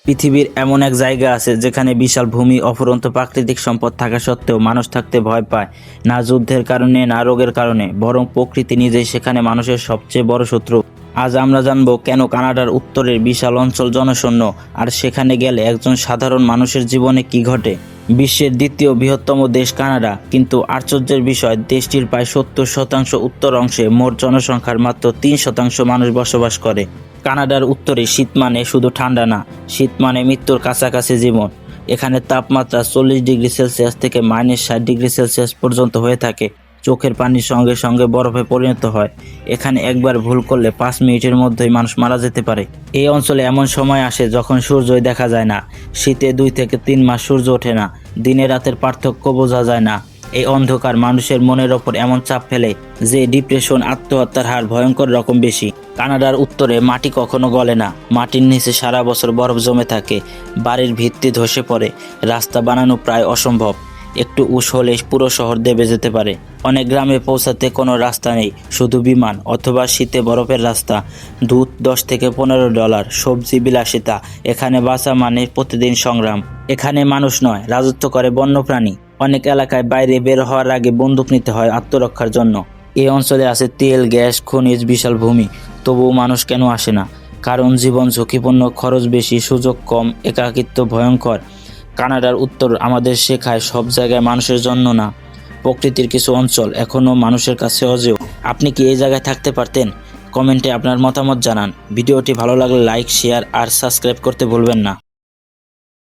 পৃথিবীর এমন এক জায়গা আছে যেখানে বিশাল ভূমি, অফুরন্ত প্রাকৃতিক সম্পদ থাকা সত্ত্বেও মানুষ থাকতে ভয় পায়। না যুদ্ধের কারণে, না রোগের কারণে, বরং প্রকৃতি নিজেই সেখানে মানুষের সবচেয়ে বড় শত্রু। আজ আমরা জানব কেন কানাডার উত্তরের বিশাল অঞ্চল জনশূন্য, আর সেখানে গেলে একজন সাধারণ মানুষের জীবনে কি ঘটে। বিশ্বের দ্বিতীয় বৃহত্তম দেশ কানাডা, কিন্তু আশ্চর্যের বিষয় দেশটির প্রায় 70% উত্তর অংশে মোট জনসংখ্যার মাত্র 3% মানুষ বসবাস করে। কানাডার উত্তরে শীত মানে শুধু ঠান্ডা না, শীত মানে মৃত্যুর কাছাকাছি জীবন। এখানে তাপমাত্রা 40 ডিগ্রি সেলসিয়াস থেকে -60 ডিগ্রি সেলসিয়াস পর্যন্ত হয়ে থাকে। চোখের পানির সঙ্গে সঙ্গে বরফে পরিণত হয়। এখানে একবার ভুল করলে 5 মিনিটের মধ্যেই মানুষ মারা যেতে পারে। এই অঞ্চলে এমন সময় আসে যখন সূর্যই দেখা যায় না। শীতে 2 থেকে 3 মাস সূর্য ওঠে না। দিনে রাতের পার্থক্য বোঝা যায় না। এই অন্ধকার মানুষের মনের ওপর এমন চাপ ফেলে যে ডিপ্রেশন, আত্মহত্যার হার ভয়ঙ্কর রকম বেশি। কানাডার উত্তরে মাটি কখনো গলে না। মাটির নিচে সারা বছর বরফ জমে থাকে। বাড়ির ভিত্তি ধসে পড়ে। রাস্তা বানানো প্রায় অসম্ভব। একটু উস হলে পুরো শহর দেবে যেতে পারে। অনেক গ্রামে পৌঁছাতে কোনো রাস্তা নেই, শুধু বিমান অথবা শীতে বরফের রাস্তা। দুধ $10 থেকে $15, সবজি বিলাসিতা। এখানে বাঁচা মানে প্রতিদিন সংগ্রাম। এখানে মানুষ নয়, রাজত্ব করে বন্যপ্রাণী। অনেক এলাকায় বাইরে বের হওয়ার আগে বন্দুক নিতে হয় আত্মরক্ষার জন্য। এই অঞ্চলে আছে তেল, গ্যাস, খনিজ, বিশাল ভূমি। তবুও মানুষ কেন আসে না? কারণ জীবন ঝুঁকিপূর্ণ, খরচ বেশি, সুযোগ কম, একাকিত্ব ভয়ঙ্কর। কানাডার উত্তর আমাদের শেখায় সব জায়গায় মানুষের জন্য না। প্রকৃতির কিছু অঞ্চল এখনও মানুষের কাছে অজেয়। আপনি কি এই জায়গায় থাকতে পারতেন? কমেন্টে আপনার মতামত জানান। ভিডিওটি ভালো লাগলে লাইক, শেয়ার আর সাবস্ক্রাইব করতে ভুলবেন না।